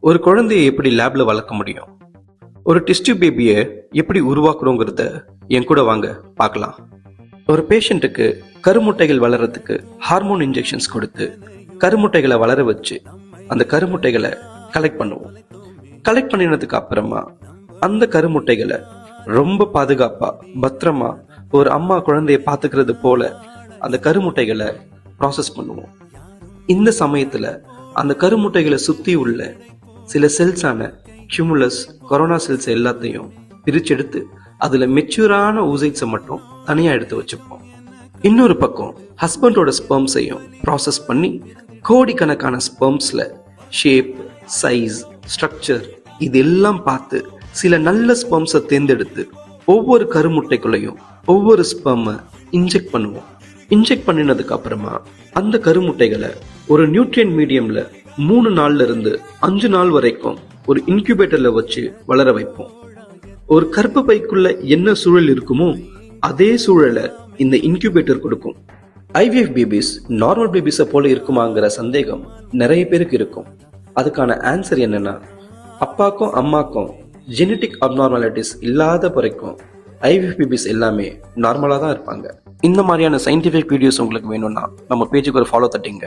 ஒரு குழந்தையை எப்படி லேப்ல வளர்க்க முடியும், ஒரு டெஸ்ட் பேபியை எப்படி உருவாக்குறோங்கிறத என் கூட வாங்க பார்க்கலாம். ஒரு பேஷண்ட்டுக்கு கருமுட்டைகள் வளர்றதுக்கு ஹார்மோன் இன்ஜெக்ஷன்ஸ் கொடுத்து கருமுட்டைகளை வளர வச்சு அந்த கருமுட்டைகளை கலெக்ட் பண்ணுவோம். கலெக்ட் பண்ணினதுக்கு அப்புறமா அந்த கருமுட்டைகளை ரொம்ப பாதுகாப்பா பத்திரமா ஒரு அம்மா குழந்தைய பாத்துக்கிறது போல அந்த கருமுட்டைகளை ப்ராசஸ் பண்ணுவோம். இந்த சமயத்துல அந்த கருமுட்டைகளை சுத்தி உள்ள சில செல்ஸான கியூமுலஸ், கொரோனா செல்ஸ் எல்லாத்தையும் பிரிச்செடுத்து அதுல மெச்சூரான ஊசைட்ஸை மட்டும் தனியா எடுத்து வச்சுப்போம். இன்னொரு பக்கம் ஹஸ்பண்டோட ஸ்பெர்ம்ஸையும் ப்ராசஸ் பண்ணி கோடிக்கணக்கான ஸ்பெர்ம்ஸ்ல ஷேப், சைஸ், ஸ்ட்ரக்சர் இதெல்லாம் பார்த்து சில நல்ல ஸ்பெர்ம்ஸை தேர்ந்தெடுத்து ஒவ்வொரு கருமுட்டைக்குள்ளையும் ஒவ்வொரு ஸ்பெர்மை இன்ஜெக்ட் பண்ணுவோம். இன்ஜெக்ட் பண்ணினதுக்கு அப்புறமா அந்த கருமுட்டைகளை ஒரு நியூட்ரியன் மீடியம்ல 3 நாள்ல இருந்து 5 நாள் வரைக்கும் ஒரு இன்குபேட்டர்ல வச்சு வளர வைப்போம். ஒரு கர்ப்ப பைக்குள்ள என்ன சூழல் இருக்குமோ அதே சூழலை இந்த இன்குபேட்டர் கொடுக்கும். ஐவிஎஃப் பேபிஸ் நார்மல் பேபிஸை போல இருக்குமாங்கிற சந்தேகம் நிறைய பேருக்கு இருக்கும். அதுக்கான ஆன்சர் என்னன்னா, அப்பாக்கும் அம்மாக்கும் ஜெனட்டிக் அப்நார்மாலிட்டிஸ் இல்லாத வரைக்கும் ஐவிஎஃப் பேபிஸ் எல்லாமே நார்மலா தான் இருப்பாங்க. இந்த மாதிரியான சயின்டிபிக் வீடியோஸ் உங்களுக்கு வேணும்னா நம்ம பேஜுக்கு ஒரு ஃபாலோ தட்டிங்க.